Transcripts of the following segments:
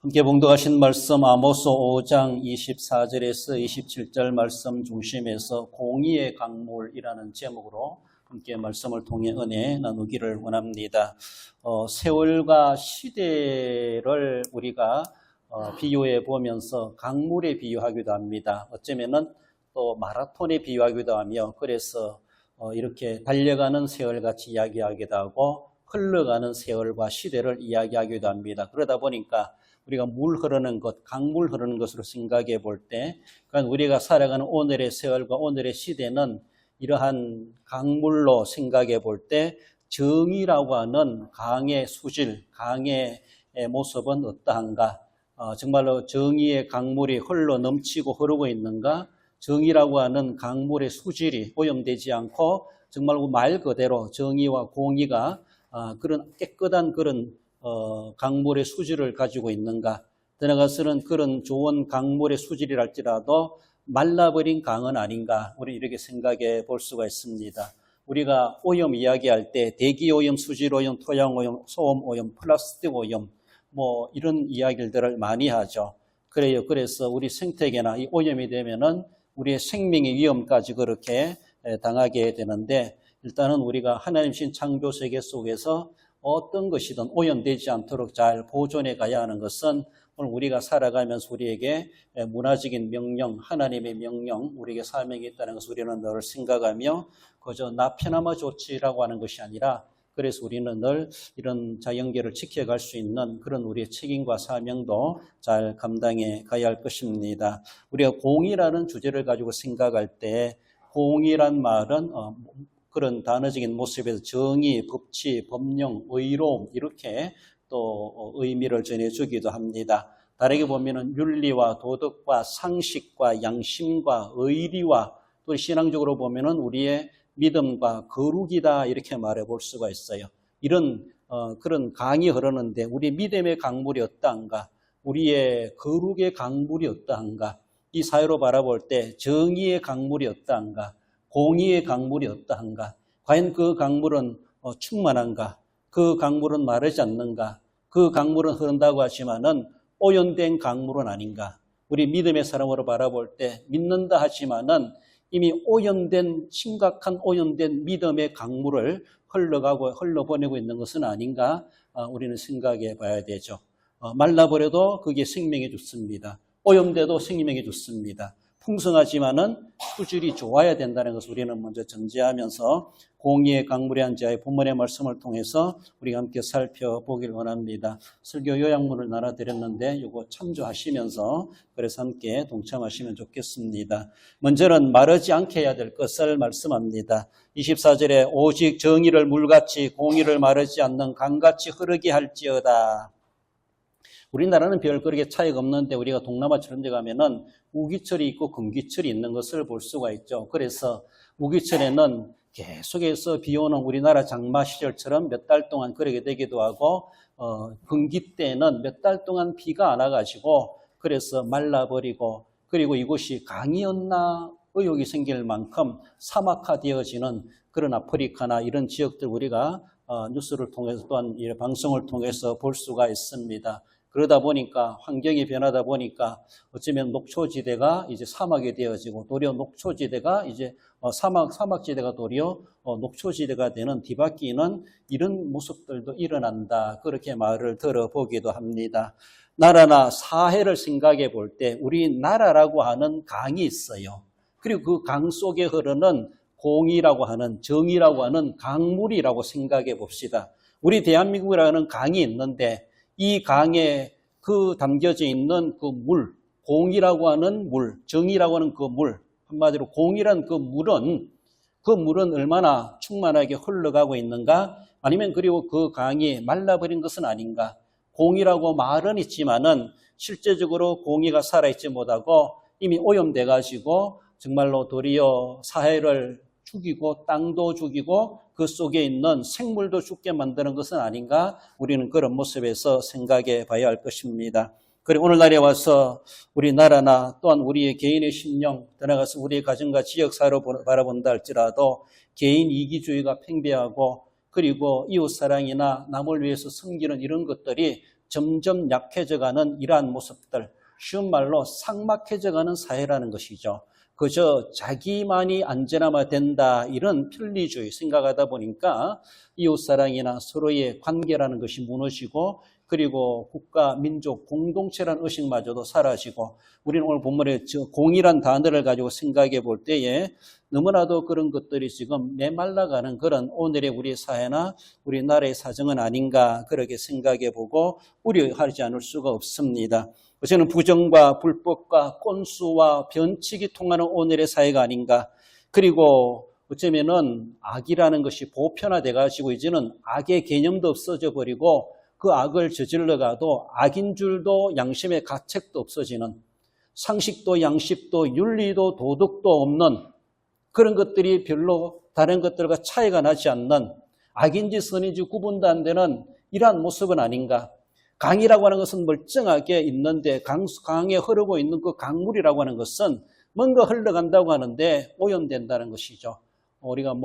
함께 봉독하신 말씀 아모스 5장 24절에서 27절 말씀 중심에서 공의의 강물이라는 제목으로 함께 말씀을 통해 은혜 나누기를 원합니다. 세월과 시대를 우리가 비유해 보면서 강물에 비유하기도 합니다. 어쩌면은 또 마라톤에 비유하기도 하며 그래서 이렇게 달려가는 세월같이 이야기하기도 하고 흘러가는 세월과 시대를 이야기하기도 합니다. 그러다 보니까 우리가 물 흐르는 것, 강물 흐르는 것으로 생각해 볼 때, 그러니까 우리가 살아가는 오늘의 세월과 오늘의 시대는 이러한 강물로 생각해 볼 때 정의라고 하는 강의 수질, 강의 모습은 어떠한가? 정말로 정의의 강물이 흘러 넘치고 흐르고 있는가? 정의라고 하는 강물의 수질이 오염되지 않고 정말 말 그대로 정의와 공의가 그런 깨끗한 그런 강물의 수질을 가지고 있는가? 더 나아가서는 그런 좋은 강물의 수질이랄지라도 말라버린 강은 아닌가? 우리 이렇게 생각해 볼 수가 있습니다. 우리가 오염 이야기할 때 대기오염, 수질오염, 토양오염, 소음오염, 플라스틱 오염 뭐 이런 이야기들을 많이 하죠. 그래요. 그래서 우리 생태계나 이 오염이 되면은 우리의 생명의 위험까지 그렇게 당하게 되는데 일단은 우리가 하나님 신 창조 세계 속에서 어떤 것이든 오염되지 않도록 잘 보존해 가야 하는 것은 오늘 우리가 살아가면서 우리에게 문화적인 명령, 하나님의 명령, 우리에게 사명이 있다는 것을 우리는 늘 생각하며 그저 나 편하면 좋지라고 하는 것이 아니라 그래서 우리는 늘 이런 자연계를 지켜갈 수 있는 그런 우리의 책임과 사명도 잘 감당해 가야 할 것입니다. 우리가 공의라는 주제를 가지고 생각할 때 공의란 말은 그런 단어적인 모습에서 정의, 법치, 법령, 의로움 이렇게 또 의미를 전해주기도 합니다. 다르게 보면은 윤리와 도덕과 상식과 양심과 의리와 또 신앙적으로 보면은 우리의 믿음과 거룩이다 이렇게 말해볼 수가 있어요. 이런 그런 강이 흐르는데 우리 믿음의 강물이 어떠한가? 우리의 거룩의 강물이 어떠한가? 이 사회로 바라볼 때 정의의 강물이 어떠한가? 공의의 강물이 어떠한가? 과연 그 강물은 충만한가? 그 강물은 마르지 않는가? 그 강물은 흐른다고 하지만은 오염된 강물은 아닌가? 우리 믿음의 사람으로 바라볼 때 믿는다 하지만은 이미 오염된 심각한 오염된 믿음의 강물을 흘러보내고 있는 것은 아닌가? 우리는 생각해 봐야 되죠. 말라버려도 그게 생명에 좋습니다. 오염돼도 생명에 좋습니다. 풍성하지만은 수질이 좋아야 된다는 것을 우리는 먼저 전제하면서 공의의 강물의 자의 본문의 말씀을 통해서 우리가 함께 살펴보길 원합니다. 설교 요약문을 나눠드렸는데 이거 참조하시면서 그래서 함께 동참하시면 좋겠습니다. 먼저는 마르지 않게 해야 될 것을 말씀합니다. 24절에 오직 정의를 물같이 공의를 마르지 않는 강같이 흐르게 할지어다. 우리나라는 별 그렇게 차이가 없는데 우리가 동남아처럼 데 가면은 우기철이 있고 금기철이 있는 것을 볼 수가 있죠. 그래서 우기철에는 계속해서 비 오는 우리나라 장마 시절처럼 몇 달 동안 그러게 되기도 하고 금기 때는 몇 달 동안 비가 안 와가지고 그래서 말라버리고 그리고 이곳이 강이었나 의혹이 생길 만큼 사막화되어지는 그런 아프리카나 이런 지역들 우리가 뉴스를 통해서 또한 방송을 통해서 볼 수가 있습니다. 그러다 보니까 환경이 변하다 보니까 어쩌면 녹초지대가 이제 사막이 되어지고 도리어 녹초지대가 이제 사막지대가 도리어 녹초지대가 되는 뒤바뀌는 이런 모습들도 일어난다. 그렇게 말을 들어보기도 합니다. 나라나 사회를 생각해 볼 때 우리 나라라고 하는 강이 있어요. 그리고 그 강 속에 흐르는 공의라고 하는 정의라고 하는 강물이라고 생각해 봅시다. 우리 대한민국이라는 강이 있는데 이 강에 그 담겨져 있는 그 물, 공이라고 하는 물, 정의라고 하는 그 물, 한마디로 공이란 그 물은 얼마나 충만하게 흘러가고 있는가? 아니면 그리고 그 강이 말라버린 것은 아닌가? 공이라고 말은 있지만은 실제적으로 공의가 살아있지 못하고 이미 오염돼 가지고 정말로 도리어 사회를 죽이고 땅도 죽이고 그 속에 있는 생물도 죽게 만드는 것은 아닌가? 우리는 그런 모습에서 생각해 봐야 할 것입니다. 그리고 오늘날에 와서 우리나라나 또한 우리의 개인의 심령, 더 나아가서 우리의 가정과 지역사회로 바라본다 할지라도 개인 이기주의가 팽배하고 그리고 이웃사랑이나 남을 위해서 섬기는 이런 것들이 점점 약해져가는 이러한 모습들, 쉬운 말로 삭막해져가는 사회라는 것이죠. 그저 자기만이 안전하면 된다 이런 편리주의 생각하다 보니까 이웃사랑이나 서로의 관계라는 것이 무너지고 그리고 국가, 민족, 공동체라는 의식마저도 사라지고 우리는 오늘 본문에 공의란 단어를 가지고 생각해 볼 때에 너무나도 그런 것들이 지금 메말라가는 그런 오늘의 우리 사회나 우리나라의 사정은 아닌가 그렇게 생각해 보고 우려하지 않을 수가 없습니다. 저는 부정과 불법과 꼰수와 변칙이 통하는 오늘의 사회가 아닌가. 그리고 어쩌면은 악이라는 것이 보편화돼 가지고 이제는 악의 개념도 없어져 버리고 그 악을 저질러 가도 악인 줄도 양심의 가책도 없어지는 상식도 양식도 윤리도 도덕도 없는 그런 것들이 별로 다른 것들과 차이가 나지 않는 악인지 선인지 구분도 안 되는 이러한 모습은 아닌가. 강이라고 하는 것은 멀쩡하게 있는데 강에 흐르고 있는 그 강물이라고 하는 것은 뭔가 흘러간다고 하는데 오염된다는 것이죠. 우리가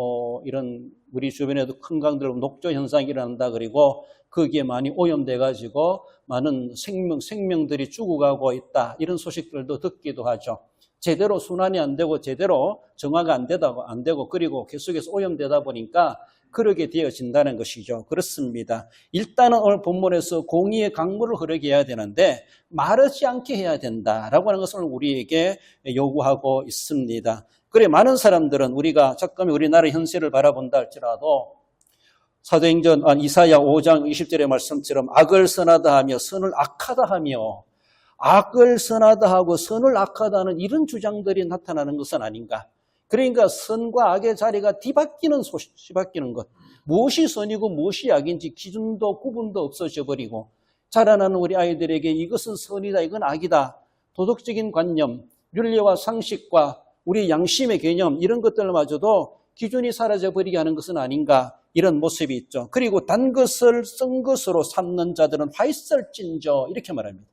이런 우리 주변에도 큰 강들 녹조 현상이 일어난다 그리고 거기에 많이 오염돼 가지고 많은 생명들이 죽어가고 있다 이런 소식들도 듣기도 하죠. 제대로 순환이 안 되고 제대로 정화가 안 되고 그리고 계속해서 오염되다 보니까 그러게 되어진다는 것이죠. 그렇습니다. 일단은 오늘 본문에서 공의의 강물을 흐르게 해야 되는데 마르지 않게 해야 된다라고 하는 것을 우리에게 요구하고 있습니다. 그래 많은 사람들은 우리가 잠깐 우리나라 현실을 바라본다 할지라도 사도행전 이사야 5장 20절의 말씀처럼 악을 선하다 하며 선을 악하다 하며 악을 선하다 하고 선을 악하다 하는 이런 주장들이 나타나는 것은 아닌가. 그러니까 선과 악의 자리가 뒤바뀌는 것. 무엇이 선이고 무엇이 악인지 기준도 구분도 없어져 버리고 자라나는 우리 아이들에게 이것은 선이다, 이건 악이다. 도덕적인 관념, 윤리와 상식과 우리 양심의 개념 이런 것들마저도 기준이 사라져 버리게 하는 것은 아닌가 이런 모습이 있죠. 그리고 단 것을 쓴 것으로 삼는 자들은 화이설진저 이렇게 말합니다.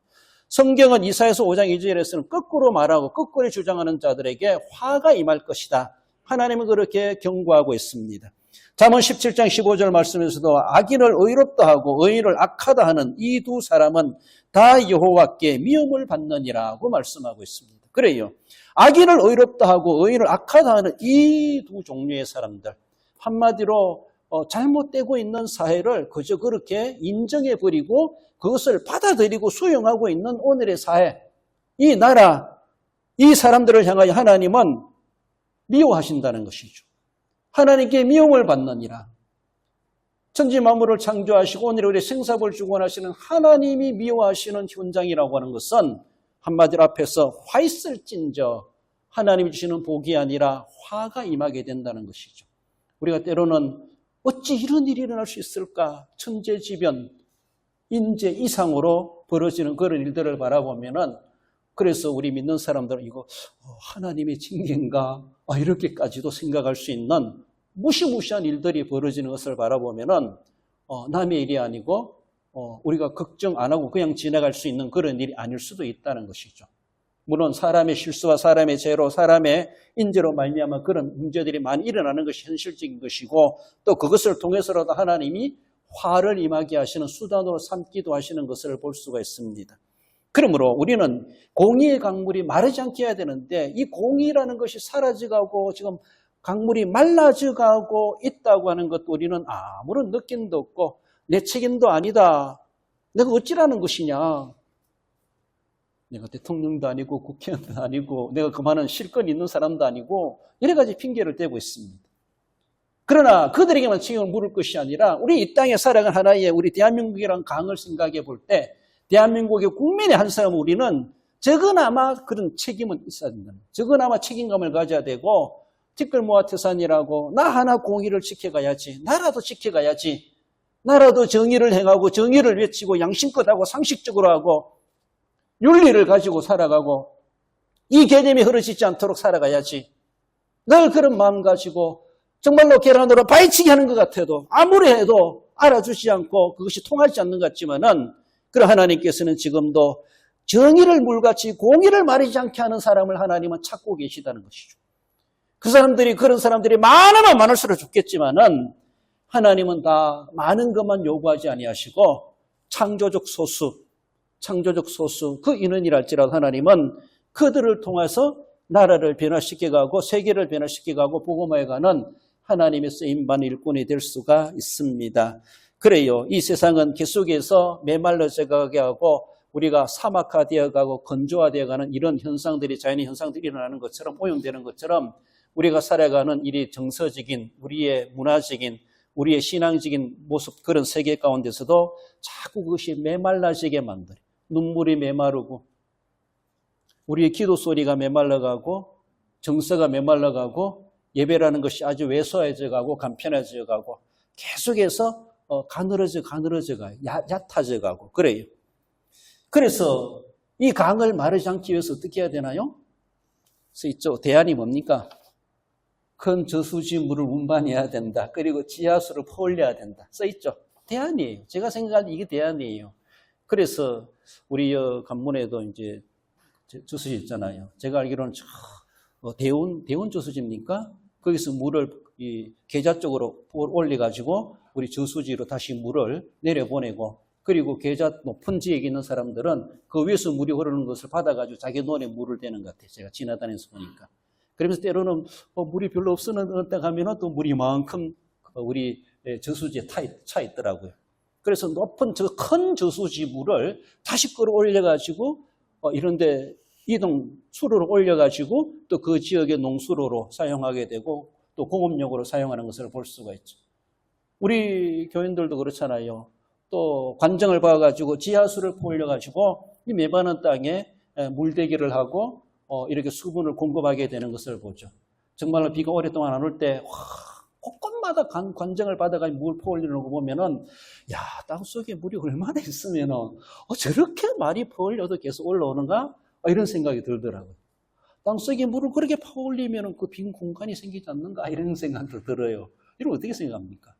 성경은 이사야서 5장 2절에서는 거꾸로 말하고 거꾸로 주장하는 자들에게 화가 임할 것이다. 하나님은 그렇게 경고하고 있습니다. 잠언 17장 15절 말씀에서도 악인을 의롭다 하고 의인을 악하다 하는 이 두 사람은 다 여호와께 미움을 받느니라고 말씀하고 있습니다. 그래요. 악인을 의롭다 하고 의인을 악하다 하는 이 두 종류의 사람들 한마디로 잘못되고 있는 사회를 그저 그렇게 인정해버리고 그것을 받아들이고 수용하고 있는 오늘의 사회, 이 나라, 이 사람들을 향하여 하나님은 미워하신다는 것이죠. 하나님께 미움을 받느니라. 천지 만물을 창조하시고 오늘 우리 생사를 주관하시는 하나님이 미워하시는 현장이라고 하는 것은 한마디로 앞에서 화 있을진저 하나님이 주시는 복이 아니라 화가 임하게 된다는 것이죠. 우리가 때로는 어찌 이런 일이 일어날 수 있을까? 천재지변, 인재 이상으로 벌어지는 그런 일들을 바라보면은 그래서 우리 믿는 사람들은 이거 하나님의 징계인가? 이렇게까지도 생각할 수 있는 무시무시한 일들이 벌어지는 것을 바라보면은 남의 일이 아니고 우리가 걱정 안 하고 그냥 지나갈 수 있는 그런 일이 아닐 수도 있다는 것이죠. 물론 사람의 실수와 사람의 죄로 사람의 인재로 말미암아 그런 문제들이 많이 일어나는 것이 현실적인 것이고 또 그것을 통해서라도 하나님이 화를 임하게 하시는 수단으로 삼기도 하시는 것을 볼 수가 있습니다. 그러므로 우리는 공의의 강물이 마르지 않게 해야 되는데 이 공의라는 것이 사라져가고 지금 강물이 말라져가고 있다고 하는 것도 우리는 아무런 느낌도 없고 내 책임도 아니다. 내가 어찌라는 것이냐. 내가 대통령도 아니고 국회의원도 아니고 내가 그만한 실권 있는 사람도 아니고 여러 가지 핑계를 대고 있습니다. 그러나 그들에게만 책임을 물을 것이 아니라 우리 이 땅에 살아가는 하나의 우리 대한민국이라는 강을 생각해 볼 때 대한민국의 국민의 한 사람 우리는 적어나마 그런 책임은 있어야 된다. 적어나마 책임감을 가져야 되고 티끌모아태산이라고 나 하나 공의를 지켜가야지. 나라도 지켜가야지. 나라도 정의를 행하고 정의를 외치고 양심껏 하고 상식적으로 하고 윤리를 가지고 살아가고 이 개념이 흐려지지 않도록 살아가야지. 늘 그런 마음 가지고 정말로 계란으로 바위치기 하는 것 같아도 아무리 해도 알아주지 않고 그것이 통하지 않는 것 같지만은 그런 하나님께서는 지금도 정의를 물같이 공의를 마르지 않게 하는 사람을 하나님은 찾고 계시다는 것이죠. 그 사람들이 그런 사람들이 많으면 많을수록 좋겠지만은 하나님은 다 많은 것만 요구하지 아니하시고 창조적 소수 그 인원이랄지라도 하나님은 그들을 통해서 나라를 변화시켜가고 세계를 변화시켜가고 복음화해가는 하나님의 쓰임받은 일꾼이 될 수가 있습니다. 그래요. 이 세상은 계속해서 메말라져가게 하고 우리가 사막화되어가고 건조화되어가는 이런 현상들이 자연의 현상들이 일어나는 것처럼 오염되는 것처럼 우리가 살아가는 이 정서적인 우리의 문화적인 우리의 신앙적인 모습 그런 세계 가운데서도 자꾸 그것이 메말라지게 만들어요. 눈물이 메마르고 우리의 기도 소리가 메말라가고 정서가 메말라가고 예배라는 것이 아주 왜소해져가고 간편해져가고 계속해서 가늘어져가요. 얕아져가고 그래요. 그래서 이 강을 마르지 않기 위해서 어떻게 해야 되나요? 있죠. 대안이 뭡니까? 큰 저수지 물을 운반해야 된다. 그리고 지하수를 퍼올려야 된다. 써있죠. 대안이에요. 제가 생각할 때 이게 대안이에요. 그래서 우리 관문에도 이제 저수지 있잖아요. 제가 알기로는 대운 저수지입니까? 거기서 물을 이 계좌 쪽으로 올려가지고 우리 저수지로 다시 물을 내려보내고 그리고 계좌 높은 지역에 있는 사람들은 그 위에서 물이 흐르는 것을 받아가지고 자기 논에 물을 대는 것 같아요. 제가 지나다니면서 보니까. 그러면서 때로는 물이 별로 없었는데 가면은 또 물이 이만큼 우리 저수지에 차 있더라고요. 그래서 높은 큰 저수지 물을 다시 끌어올려가지고 이런데 수로를 올려가지고 또 그 지역의 농수로로 사용하게 되고 또 공업용으로 사용하는 것을 볼 수가 있죠. 우리 교인들도 그렇잖아요. 또 관정을 봐가지고 지하수를 올려가지고 이 메마른 땅에 물대기를 하고 이렇게 수분을 공급하게 되는 것을 보죠. 정말로 비가 오랫동안 안 올 때 곳곳마다 관정을 받아가지고 물 퍼올리는 거 보면은 야, 땅속에 물이 얼마나 있으면은 저렇게 많이 퍼올려도 계속 올라오는가? 이런 생각이 들더라고요. 땅속에 물을 그렇게 퍼올리면은 그 빈 공간이 생기지 않는가? 이런 생각도 들어요. 이러면 어떻게 생각합니까?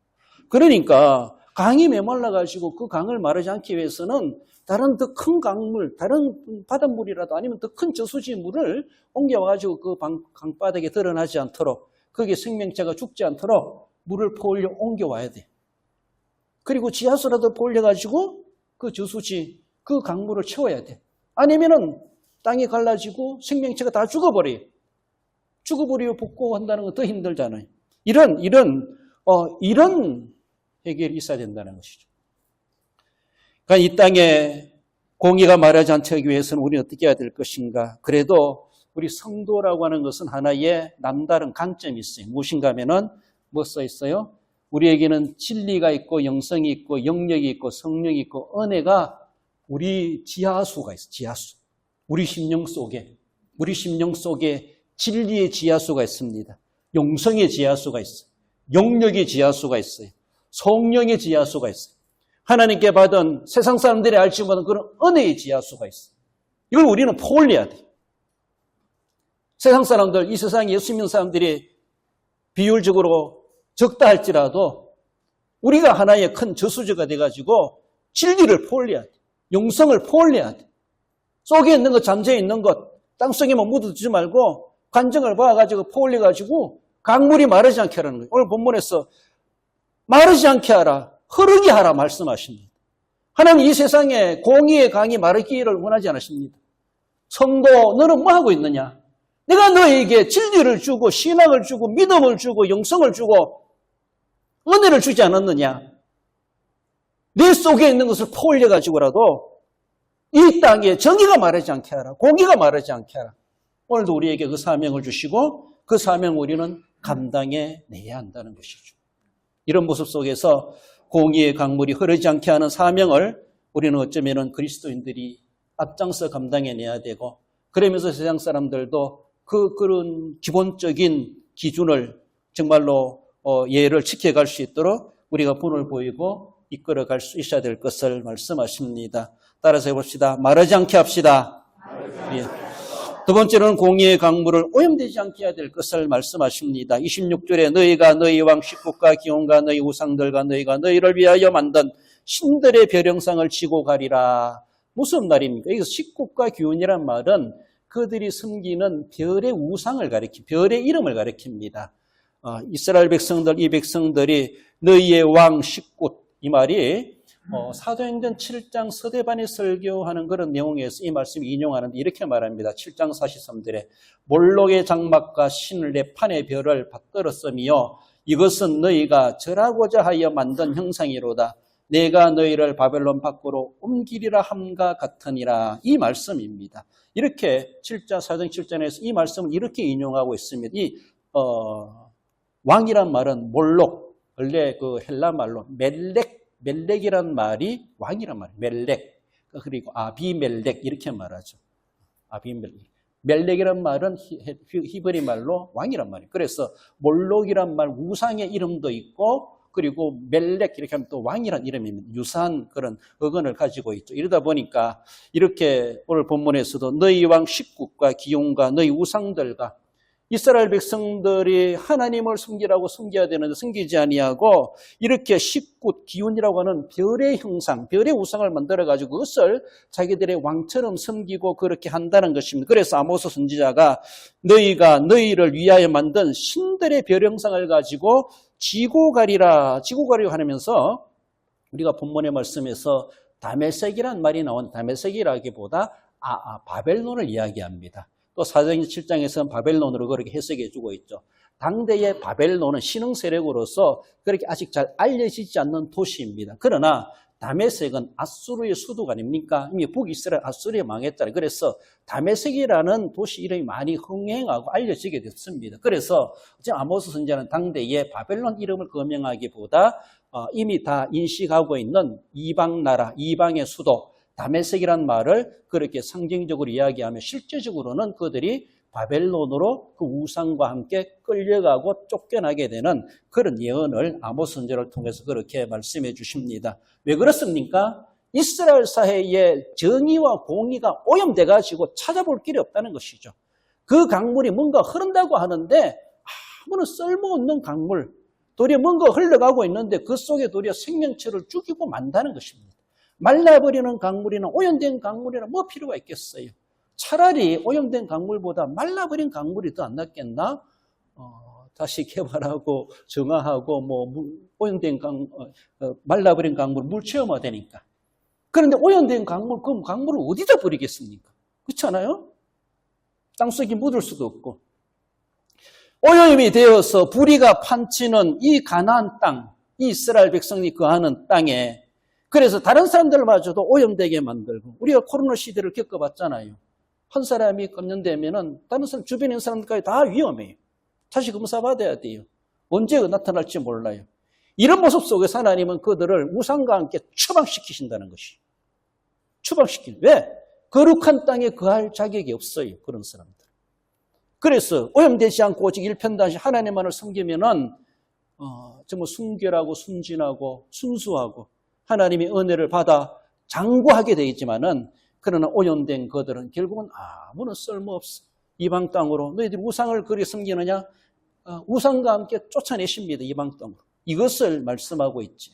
그러니까 강이 메말라가지고 그 강을 마르지 않기 위해서는 다른 더 큰 강물, 다른 바닷물이라도 아니면 더 큰 저수지 물을 옮겨와가지고 그 강바닥에 드러나지 않도록 거기에 생명체가 죽지 않도록 물을 퍼올려 옮겨와야 돼. 그리고 지하수라도 퍼올려가지고 그 저수지, 그 강물을 채워야 돼. 아니면은 땅이 갈라지고 생명체가 다 죽어버려요. 죽어버리고 복구한다는 건 더 힘들잖아요. 이런 해결이 있어야 된다는 것이죠. 그러니까 이 땅에 공의가 말하지 않기 위해서는 우리는 어떻게 해야 될 것인가? 그래도 우리 성도라고 하는 것은 하나의 남다른 강점이 있어요. 무엇인가 하면은 뭐 써 있어요? 우리에게는 진리가 있고 영성이 있고 영력이 있고 성령이 있고 은혜가 우리 지하수가 있어요. 지하수. 우리 심령 속에 진리의 지하수가 있습니다. 영성의 지하수가 있어요. 영력의 지하수가 있어요. 성령의 지하수가 있어요. 하나님께 받은 세상 사람들이 알지 못하는 그런 은혜의 지하수가 있어요. 이걸 우리는 퍼올려야 돼요. 세상 사람들, 이 세상에 예수 믿는 사람들이 비율적으로 적다 할지라도 우리가 하나의 큰 저수지가 돼가지고 진리를 퍼올려야 돼. 영성을 퍼올려야 돼. 속에 있는 것, 잠재에 있는 것, 땅속에만 묻어두지 말고 관정을 봐가지고 퍼올려가지고 강물이 마르지 않게 하라는 거예요. 오늘 본문에서 마르지 않게 하라, 흐르게 하라 말씀하십니다. 하나님 이 세상에 공의의 강이 마르기를 원하지 않으십니다. 성도, 너는 뭐 하고 있느냐? 내가 너에게 진리를 주고 신앙을 주고 믿음을 주고 영성을 주고 은혜를 주지 않았느냐? 내 속에 있는 것을 퍼올려가지고라도 이 땅에 정의가 마르지 않게 하라. 공의가 마르지 않게 하라. 오늘도 우리에게 그 사명을 주시고 그 사명을 우리는 감당해내야 한다는 것이죠. 이런 모습 속에서 공의의 강물이 흐르지 않게 하는 사명을 우리는 어쩌면 그리스도인들이 앞장서 감당해내야 되고 그러면서 세상 사람들도 그런 기본적인 기준을 정말로 예를 지켜갈 수 있도록 우리가 본을 보이고 이끌어갈 수 있어야 될 것을 말씀하십니다. 따라서 해봅시다. 마르지 않게 합시다. 예. 두 번째로는 공의의 강물을 오염되지 않게 해야 될 것을 말씀하십니다. 26절에 너희가 너희 왕 식국과 기온과 너희 우상들과 너희가 너희를 위하여 만든 신들의 벼령상을 지고 가리라. 무슨 말입니까? 여기서 식국과 기온이란 말은 그들이 섬기는 별의 우상을 별의 이름을 가리킵니다. 이스라엘 백성들, 이 백성들이 너희의 왕 식국, 이 말이 사도행전 7장 서대반이 설교하는 그런 내용에서 이 말씀을 인용하는데 이렇게 말합니다. 7장 43절에 몰록의 장막과 신을의 판의 별을 받들었으며 이것은 너희가 절하고자 하여 만든 형상이로다. 내가 너희를 바벨론 밖으로 옮기리라 함과 같으니라. 이 말씀입니다. 이렇게 7장 사도행 7장에서 이 말씀을 이렇게 인용하고 있습니다. 이 왕이란 말은 몰록, 원래 그 헬라 말로 멜렉이란 말이 왕이란 말이에요. 멜렉. 그리고 아비멜렉 이렇게 말하죠. 아비멜렉. 멜렉이란 말은 히브리 말로 왕이란 말이에요. 그래서 몰록이란 말 우상의 이름도 있고 그리고 멜렉 이렇게 하면 또 왕이란 이름입니다. 유사한 그런 어근을 가지고 있죠. 이러다 보니까 이렇게 오늘 본문에서도 너희 왕 식국과 기용과 너희 우상들과 이스라엘 백성들이 하나님을 섬기라고 섬겨야 되는데 섬기지 아니하고 이렇게 식굿, 기운이라고 하는 별의 형상, 별의 우상을 만들어가지고 그것을 자기들의 왕처럼 섬기고 그렇게 한다는 것입니다. 그래서 아모스 선지자가 너희가 너희를 위하여 만든 신들의 별 형상을 가지고 지고가리라 하면서 우리가 본문의 말씀에서 다메섹이라는 말이 나온 다메섹이라기보다 바벨론을 이야기합니다. 또 사도행전 7장에서는 바벨론으로 그렇게 해석해 주고 있죠. 당대의 바벨론은 신흥 세력으로서 그렇게 아직 잘 알려지지 않는 도시입니다. 그러나 다메섹은 아수르의 수도가 아닙니까? 이미 북이스라엘 아수르에 망했잖아요. 그래서 다메섹이라는 도시 이름이 많이 흥행하고 알려지게 됐습니다. 그래서 지금 아모스 선지자는 당대의 바벨론 이름을 거명하기보다 이미 다 인식하고 있는 이방 나라, 이방의 수도 다메섹이란 말을 그렇게 상징적으로 이야기하며 실제적으로는 그들이 바벨론으로 그 우상과 함께 끌려가고 쫓겨나게 되는 그런 예언을 아모스 선지자를 통해서 그렇게 말씀해 주십니다. 왜 그렇습니까? 이스라엘 사회의 정의와 공의가 오염돼가지고 찾아볼 길이 없다는 것이죠. 그 강물이 뭔가 흐른다고 하는데 아무런 쓸모없는 강물, 도리어 뭔가 흘러가고 있는데 그 속에 도리어 생명체를 죽이고 만다는 것입니다. 말라버리는 강물이나 오염된 강물이나 뭐 필요가 있겠어요. 차라리 오염된 강물보다 말라버린 강물이 더 안 낫겠나? 다시 개발하고 정화하고 오염된 말라버린 강물 물 체험화되니까. 그런데 오염된 강물, 그럼 강물을 어디다 버리겠습니까? 그렇지 않아요? 땅속에 묻을 수도 없고. 오염이 되어서 불의가 판치는 이 가나안 땅, 이 이스라엘 백성이 거하는 땅에 그래서 다른 사람들마저도 오염되게 만들고 우리가 코로나 시대를 겪어봤잖아요. 한 사람이 감염되면은 다른 사람 주변에 있는 사람들까지 다 위험해요. 다시 검사 받아야 돼요. 언제 나타날지 몰라요. 이런 모습 속에서 하나님은 그들을 우상과 함께 추방시키신다는 것이. 왜? 거룩한 땅에 거할 자격이 없어요. 그런 사람들. 그래서 오염되지 않고 오직 일편단심 하나님만을 섬기면은 정말 순결하고 순진하고 순수하고 하나님의 은혜를 받아 장구하게 되겠지만은 그러나 오염된 그들은 결국은 아무런 쓸모없어. 이방 땅으로 너희들이 우상을 그리 섬기느냐? 우상과 함께 쫓아내십니다. 이방 땅으로. 이것을 말씀하고 있지.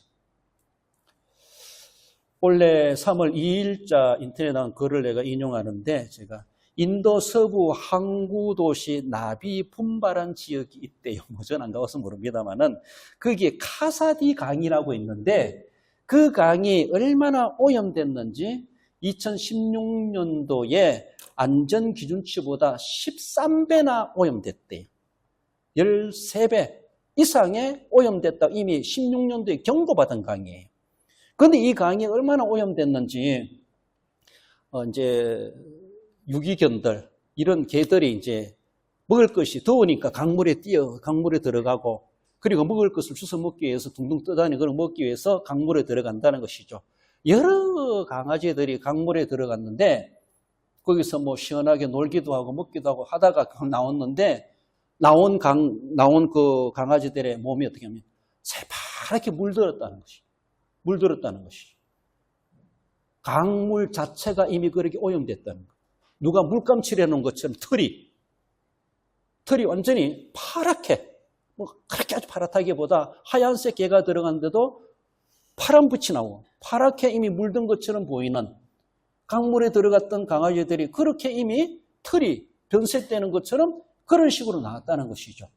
원래 3월 2일자 인터넷에 나온 글을 내가 인용하는데 제가 인도 서부 항구 도시 나비 분발한 지역이 있대요. 저는 안 가봐서 모릅니다만은 거기에 카사디 강이라고 있는데 그 강이 얼마나 오염됐는지 2016년도에 안전기준치보다 13배나 오염됐대요. 13배 이상의 오염됐다 이미 16년도에 경고받은 강이에요. 그런데 이 강이 얼마나 오염됐는지 이제 유기견들 이런 개들이 이제 먹을 것이 더우니까 강물에 들어가고 그리고 먹을 것을 주워 먹기 위해서 둥둥 떠다니고 그걸 먹기 위해서 강물에 들어간다는 것이죠. 여러 강아지들이 강물에 들어갔는데 거기서 뭐 시원하게 놀기도 하고 먹기도 하고 하다가 나왔는데 나온 그 강아지들의 몸이 어떻게 하면 새파랗게 물들었다는 것이. 강물 자체가 이미 그렇게 오염됐다는 거. 누가 물감 칠해놓은 것처럼 털이 완전히 파랗게 그렇게 아주 파랗다기보다 하얀색 개가 들어갔는데도 파란빛이 나오고 파랗게 이미 물든 것처럼 보이는 강물에 들어갔던 강아지들이 그렇게 이미 털이 변색되는 것처럼 그런 식으로 나왔다는 것이죠.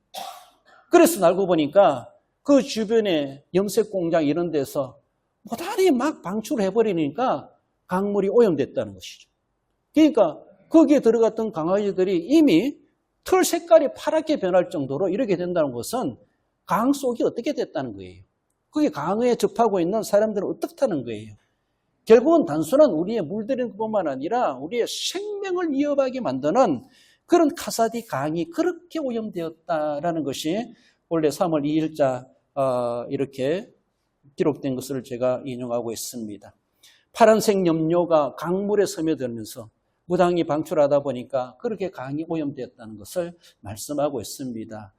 그래서 알고 보니까 그 주변에 염색 공장 이런 데서 무단히 막 방출해버리니까 강물이 오염됐다는 것이죠. 그러니까 거기에 들어갔던 강아지들이 이미 털 색깔이 파랗게 변할 정도로 이렇게 된다는 것은 강 속이 어떻게 됐다는 거예요. 거기 강에 접하고 있는 사람들은 어떻다는 거예요. 결국은 단순한 우리의 물들이는 것뿐만 아니라 우리의 생명을 위협하게 만드는 그런 카사디 강이 그렇게 오염되었다라는 것이 원래 3월 2일자 이렇게 기록된 것을 제가 인용하고 있습니다. 파란색 염료가 강물에 스며들면서 무당이 방출하다 보니까 그렇게 강이 오염되었다는 것을 말씀하고 있습니다.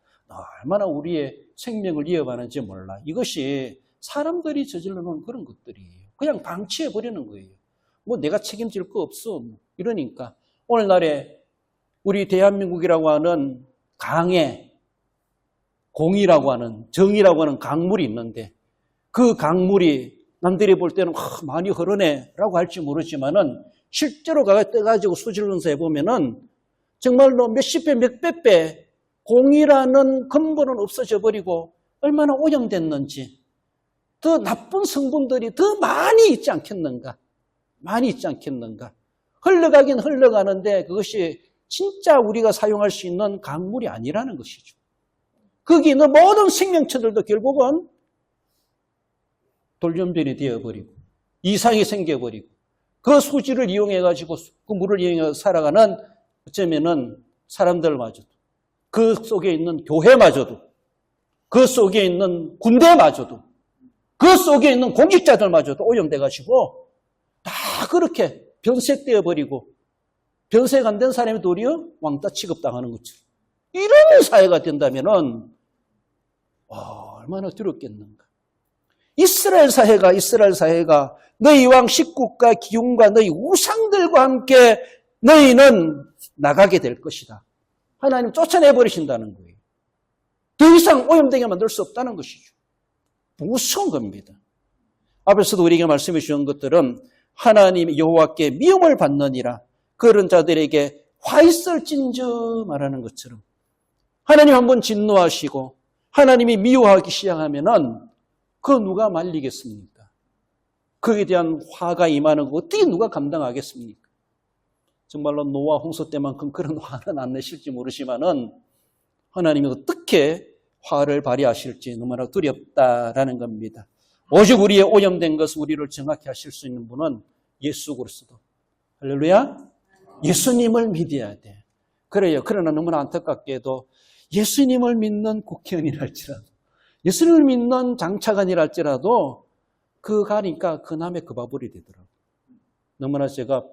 얼마나 우리의 생명을 위협하는지 몰라. 이것이 사람들이 저질러 놓은 그런 것들이에요. 그냥 방치해버리는 거예요. 뭐 내가 책임질 거 없어. 이러니까 오늘날에 우리 대한민국이라고 하는 강에 공이라고 하는 정이라고 하는 강물이 있는데 그 강물이 남들이 볼 때는 많이 흐르네 라고 할지 모르지만은 실제로 떠가지고 수질론서 해보면은 정말로 몇십 배, 몇백 배 공이라는 근본은 없어져 버리고 얼마나 오염됐는지 더 나쁜 성분들이 더 많이 있지 않겠는가? 많이 있지 않겠는가? 흘러가긴 흘러가는데 그것이 진짜 우리가 사용할 수 있는 강물이 아니라는 것이죠. 거기 있는 모든 생명체들도 결국은 돌연변이 되어버리고 이상이 생겨버리고 그 수질을 이용해가지고 그 물을 이용해서 살아가는 어쩌면은 사람들마저도 그 속에 있는 교회마저도 그 속에 있는 군대마저도 그 속에 있는 공직자들마저도 오염돼가지고 다 그렇게 변색되어 버리고 변색 안 된 사람이 도리어 왕따 취급당하는 것처럼 이런 사회가 된다면은 얼마나 두렵겠는가. 이스라엘 사회가 너희 왕 식국과 기운과 너희 우상들과 함께 너희는 나가게 될 것이다. 하나님 쫓아내버리신다는 거예요. 더 이상 오염되게 만들 수 없다는 것이죠. 무서운 겁니다. 앞에서도 우리에게 말씀해 주신 것들은 하나님 여호와께 미움을 받느니라 그런 자들에게 화 있을진저 말하는 것처럼 하나님 한번 진노하시고 하나님이 미워하기 시작하면은 그 누가 말리겠습니까? 그에 대한 화가 임하는 거 어떻게 누가 감당하겠습니까? 정말로 노아 홍수 때만큼 그런 화는 안 내실지 모르지만은 하나님이 어떻게 화를 발휘하실지 너무나 두렵다라는 겁니다. 오직 우리의 오염된 것을 우리를 정확히 하실 수 있는 분은 예수 그리스도. 할렐루야. 예수님을 믿어야 돼. 그래요. 그러나 너무나 안타깝게도 예수님을 믿는 국회의원이랄지라도 예수님을 믿는 장차관이랄지라도 그 가니까 그 남의 그 바보리 되더라고요. 너무나 제가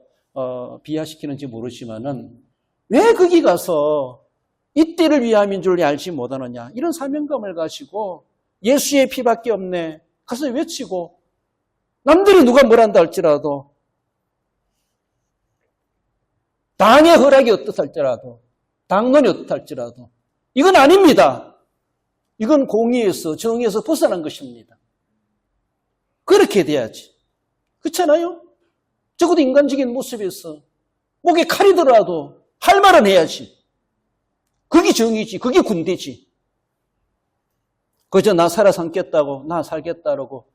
비하시키는지 모르지만은 왜 거기 가서 이 때를 위함인 줄 알지 못하느냐 이런 사명감을 가지고 예수의 피밖에 없네 가서 외치고 남들이 누가 뭐란다 할지라도 당의 허락이 어떻다 할지라도 당론이 어떻다 할지라도 이건 아닙니다. 이건 공의에서 정의에서 벗어난 것입니다. 그렇게 돼야지. 그렇잖아요? 적어도 인간적인 모습에서 목에 칼이 들어도 할 말은 해야지. 그게 정의지. 그게 군대지. 그저 나 살아 삼겠다고 나 살겠다라고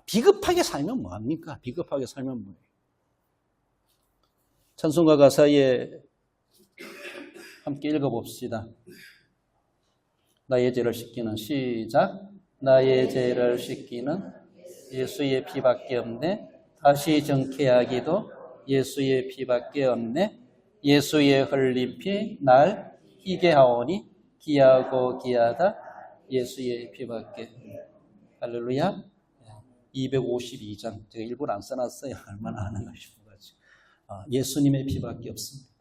비겁하게 살면 뭐합니까? 비겁하게 살면 뭐예요? 찬송가 가사에 함께 읽어봅시다. 나의 죄를 씻기는 시작. 나의 죄를 씻기는 예수의 피밖에 없네. 다시 정케하기도 예수의 피밖에 없네. 예수의 흘린 피 날 희게 하오니 기하고 기하다 예수의 피밖에. 할렐루야. 252장 제가 일부러 안 써놨어요. 얼마나 하는가 싶어가지고. 예수님의 피밖에 없습니다.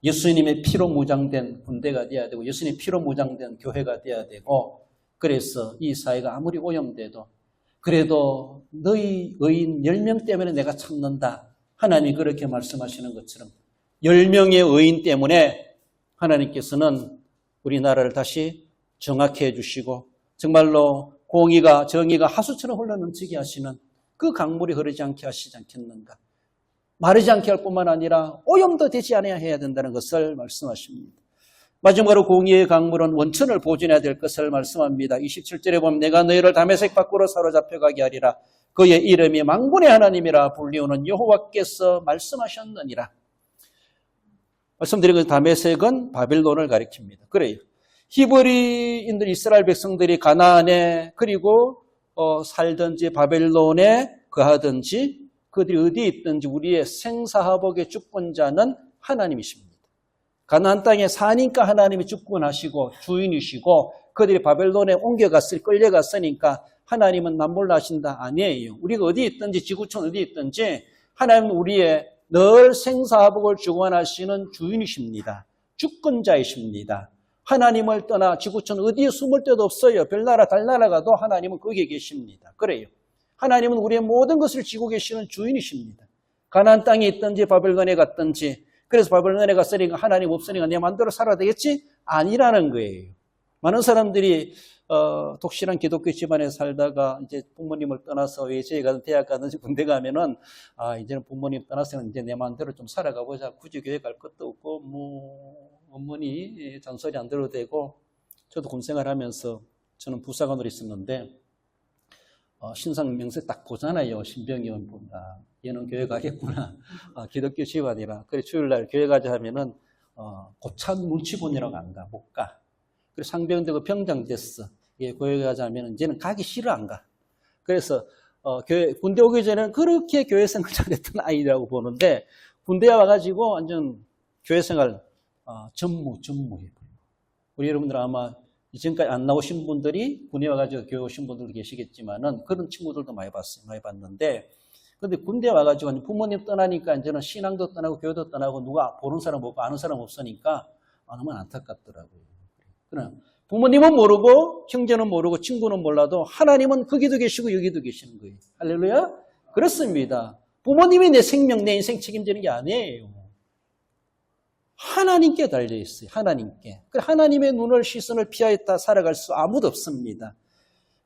예수님의 피로 무장된 군대가 돼야 되고 예수님의 피로 무장된 교회가 돼야 되고 그래서 이 사회가 아무리 오염돼도 그래도 너희 의인 10명 때문에 내가 참는다. 하나님이 그렇게 말씀하시는 것처럼 10명의 의인 때문에 하나님께서는 우리나라를 다시 정확히 해주시고 정말로 공의가 정의가 하수처럼 흘러넘치게 하시는 그 강물이 흐르지 않게 하시지 않겠는가. 마르지 않게 할 뿐만 아니라 오염도 되지 않아야 해야 된다는 것을 말씀하십니다. 마지막으로 공의의 강물은 원천을 보존해야 될 것을 말씀합니다. 27절에 보면 내가 너희를 다메섹 밖으로 사로잡혀가게 하리라. 그의 이름이 만군의 하나님이라 불리우는 여호와께서 말씀하셨느니라. 말씀드린 그 다메섹은 바벨론을 가리킵니다. 그래요. 히브리인들 이스라엘 백성들이 가나안에 그리고 살든지 바벨론에 거하든지 그들이 어디에 있든지 우리의 생사화복의 주권자는 하나님이십니다. 가나안 땅에 사니까 하나님이 주권하시고 주인이시고 그들이 바벨론에 끌려갔으니까 하나님은 남몰라하신다 아니에요. 우리가 어디에 있든지 지구촌 어디에 있든지 하나님은 우리의 늘 생사화복을 주관하시는 주인이십니다. 주권자이십니다. 하나님을 떠나 지구촌 어디에 숨을 데도 없어요. 별나라 달나라 가도 하나님은 거기에 계십니다. 그래요. 하나님은 우리의 모든 것을 지고 계시는 주인이십니다. 가나안 땅에 있든지 바벨론에 갔든지 그래서 바벨론에 갔으니까 하나님 없으니까 내 마음대로 살아야 되겠지? 아니라는 거예요. 많은 사람들이 독실한 기독교 집안에 살다가 이제 부모님을 떠나서 외제에 가든 대학 가든지 군대 가면은 이제는 부모님 떠나서는 이제 내 마음대로 좀 살아가 보자. 굳이 교회 갈 것도 없고 어머니 잔소리 안 들어도 되고 저도 군 생활하면서 저는 부사관으로 있었는데 신상 명세 딱 보잖아요. 신병의원 본다. 얘는 교회 가겠구나. 기독교 집안이라. 그래 주일날 교회 가자 하면은 고참 눈치본이라고 안 가. 못 가. 그리고 상병되고 병장 됐어. 예, 교회 가자 하면은 이제는 가기 싫어 안 가. 그래서 군대 오기 전에는 그렇게 교회 생활 잘했던 아이라고 보는데 군대에 와가지고 완전 교회 생활 전무해버려요. 우리 여러분들 아마 지금까지 안 나오신 분들이 군에 와가지고 교회 오신 분들도 계시겠지만은 그런 친구들도 많이 봤어요. 많이 봤는데 근데 군대 와가지고 부모님 떠나니까 이제는 신앙도 떠나고 교회도 떠나고 누가 보는 사람 없고 아는 사람 없으니까 너무 안타깝더라고요. 그러나 부모님은 모르고 형제는 모르고 친구는 몰라도 하나님은 거기도 계시고 여기도 계시는 거예요. 할렐루야? 그렇습니다. 부모님이 내 생명, 내 인생 책임지는 게 아니에요. 하나님께 달려있어요. 하나님께. 하나님의 눈을 시선을 피하였다 살아갈 수 아무도 없습니다.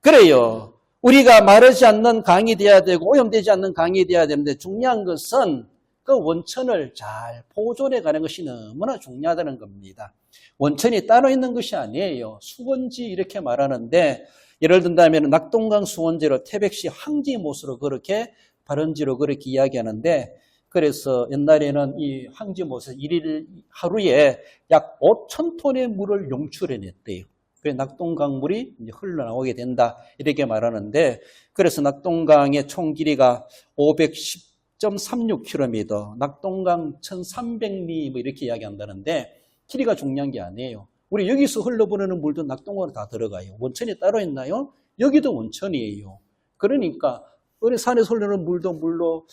그래요. 우리가 마르지 않는 강이 돼야 되고 오염되지 않는 강이 돼야 되는데 중요한 것은 그 원천을 잘 보존해 가는 것이 너무나 중요하다는 겁니다. 원천이 따로 있는 것이 아니에요. 수원지 이렇게 말하는데 예를 든다면 낙동강 수원지로 태백시 항지못으로 그렇게 발원지로 그렇게 이야기하는데 그래서 옛날에는 이 항지못에서 하루에 약 5,000톤의 물을 용출해냈대요. 그래서 낙동강물이 이제 흘러나오게 된다 이렇게 말하는데 그래서 낙동강의 총 길이가 510.36km, 낙동강 1,300리 뭐 이렇게 이야기한다는데 길이가 중요한 게 아니에요. 우리 여기서 흘러보내는 물도 낙동강으로 다 들어가요. 원천이 따로 있나요? 여기도 원천이에요. 그러니까 어느 산에서 흘러오는 물도 물로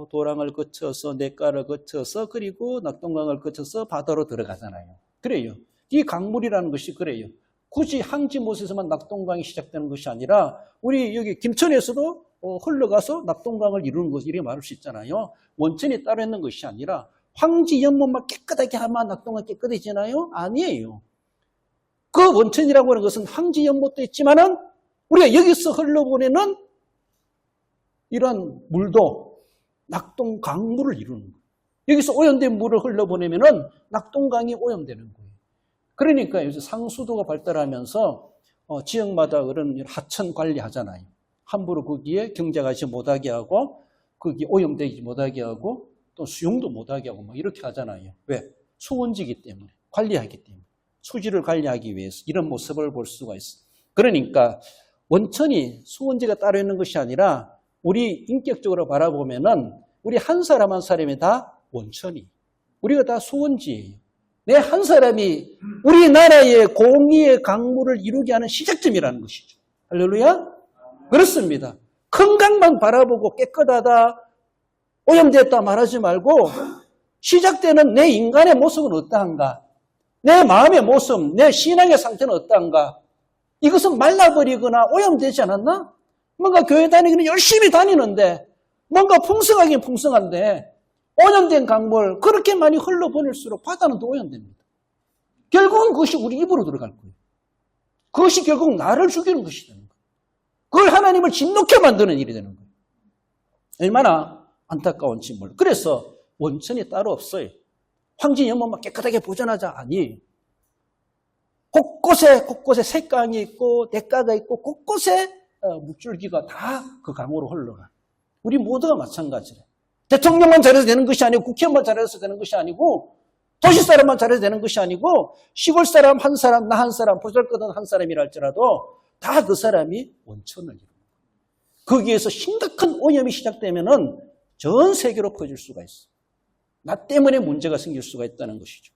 도랑을 거쳐서 냇가를 거쳐서 그리고 낙동강을 거쳐서 바다로 들어가잖아요. 그래요. 이 강물이라는 것이 그래요. 굳이 항지못에서만 낙동강이 시작되는 것이 아니라 우리 여기 김천에서도 흘러가서 낙동강을 이루는 것 이렇게 말할 수 있잖아요. 원천이 따로 있는 것이 아니라 황지 연못만 깨끗하게 하면 낙동강 깨끗해지나요? 아니에요. 그 원천이라고 하는 것은 황지 연못도 있지만은 우리가 여기서 흘러보내는 이런 물도 낙동강물을 이루는 거예요. 여기서 오염된 물을 흘러보내면은 낙동강이 오염되는 거예요. 그러니까 요새 상수도가 발달하면서 지역마다 그런 하천 관리하잖아요. 함부로 거기에 경작하지 못하게 하고 거기 오염되지 못하게 하고 또 수용도 못하게 하고 뭐 이렇게 하잖아요. 왜? 수원지기 때문에 관리하기 때문에 수질을 관리하기 위해서 이런 모습을 볼 수가 있어요. 그러니까 원천이 수원지가 따로 있는 것이 아니라 우리 인격적으로 바라보면은 우리 한 사람 한 사람이 다 원천이 우리가 다 수원지예요. 내 한 사람이 우리나라의 공의의 강물을 이루게 하는 시작점이라는 것이죠. 할렐루야? 그렇습니다. 큰 강만 바라보고 깨끗하다, 오염됐다 말하지 말고 시작되는 내 인간의 모습은 어떠한가? 내 마음의 모습, 내 신앙의 상태는 어떠한가? 이것은 말라버리거나 오염되지 않았나? 뭔가 교회 다니기는 열심히 다니는데 뭔가 풍성하긴 풍성한데 오염된 강물 그렇게 많이 흘러보낼수록 바다는 더 오염됩니다. 결국은 그것이 우리 입으로 들어갈 거예요. 그것이 결국 나를 죽이는 것이 되는 거예요. 그걸 하나님을 진노케 만드는 일이 되는 거예요. 얼마나 안타까운지 몰라요. 그래서 원천이 따로 없어요. 황지 연못만 깨끗하게 보존하자 아니에요. 곳곳에 색강이 있고 대가가 있고 곳곳에 물줄기가 다 그 강으로 흘러가. 우리 모두가 마찬가지래. 대통령만 잘해서 되는 것이 아니고 국회의원만 잘해서 되는 것이 아니고 도시 사람만 잘해서 되는 것이 아니고 시골 사람 한 사람, 나 한 사람, 보잘것없는 한 사람이라 할지라도 다 그 사람이 원천을 이루는 거예요. 거기에서 심각한 오염이 시작되면은 전 세계로 퍼질 수가 있어. 나 때문에 문제가 생길 수가 있다는 것이죠.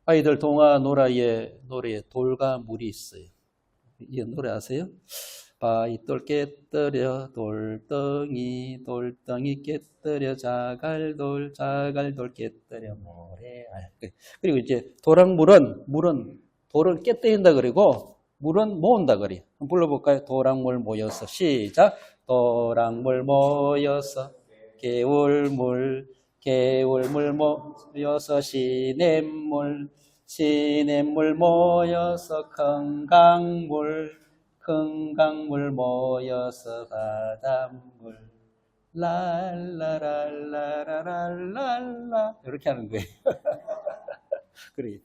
아이들 동화 노래에 돌과 물이 있어요. 이 노래 아세요? 바위돌 깨뜨려 돌덩이 깨뜨려 자갈돌 깨뜨려 모래알. 그리고 이제 도랑물은 돌을 깨뜨린다 그리고 물은 모은다 그래요. 한번 불러볼까요? 도랑물 모여서 시작. 도랑물 모여서 개울물 모여서 시냇물 모여서 큰 강물 모여서 바닷물 랄라랄라랄랄라 이렇게 하는 거예요. 그래.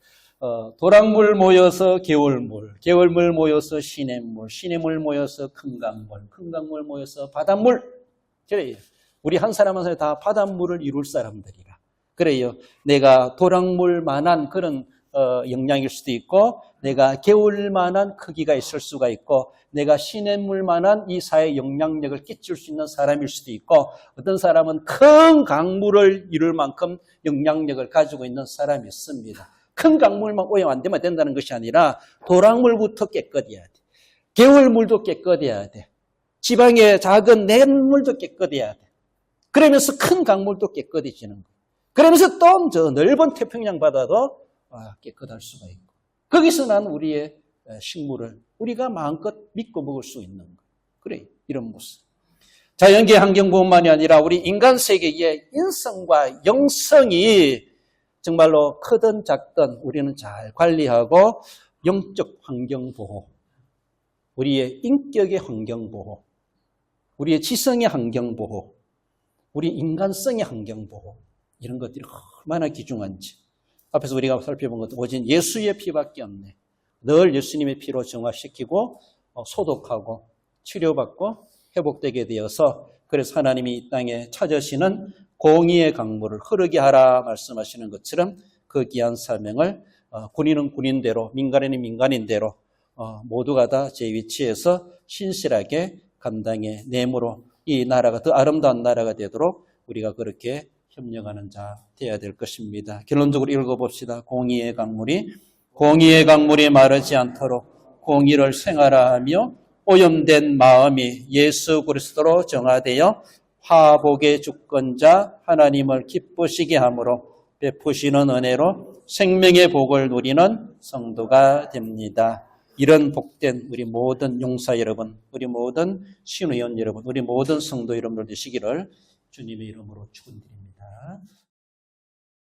도랑물 모여서 개울물 모여서 시냇물 모여서 큰 강물 모여서 바닷물. 그래요. 우리 한 사람 한 사람이 다 바닷물을 이룰 사람들이라. 그래요. 내가 도랑물만한 그런 영향일 수도 있고, 내가 개울만한 크기가 있을 수가 있고, 내가 시냇물만한 이 사회에 영향력을 끼칠 수 있는 사람일 수도 있고, 어떤 사람은 큰 강물을 이룰 만큼 영향력을 가지고 있는 사람이 있습니다. 큰 강물만 오염 안 되면 된다는 것이 아니라 도랑물부터 깨끗해야 돼. 개울물도 깨끗해야 돼. 지방의 작은 냇물도 깨끗해야 돼. 그러면서 큰 강물도 깨끗해지는 거예요. 그러면서 또 저 넓은 태평양 바다도 깨끗할 수가 있고, 거기서 난 우리의 식물을 우리가 마음껏 믿고 먹을 수 있는 거예요. 그래, 이런 모습. 자연계 환경뿐만이 아니라 우리 인간 세계의 인성과 영성이 정말로 크든 작든 우리는 잘 관리하고, 영적 환경 보호, 우리의 인격의 환경 보호, 우리의 지성의 환경 보호, 우리 인간성의 환경 보호, 이런 것들이 얼마나 귀중한지 앞에서 우리가 살펴본 것도 오직 예수의 피밖에 없네. 늘 예수님의 피로 정화시키고 소독하고 치료받고 회복되게 되어서, 그래서 하나님이 이 땅에 찾으시는 공의의 강물을 흐르게 하라 말씀하시는 것처럼 그 귀한 사명을 군인은 군인대로, 민간인은 민간인대로 모두가 다 제 위치에서 신실하게 감당해 내므로 이 나라가 더 아름다운 나라가 되도록 우리가 그렇게 협력하는 자 되어야 될 것입니다. 결론적으로 읽어봅시다. 공의의 강물이 마르지 않도록 공의를 생활하며 오염된 마음이 예수 그리스도로 정화되어 화복의 주권자 하나님을 기쁘시게 함으로 베푸시는 은혜로 생명의 복을 누리는 성도가 됩니다. 이런 복된 우리 모든 용사 여러분, 우리 모든 신의원 여러분, 우리 모든 성도 여러분들 되시기를 주님의 이름으로 축원드립니다.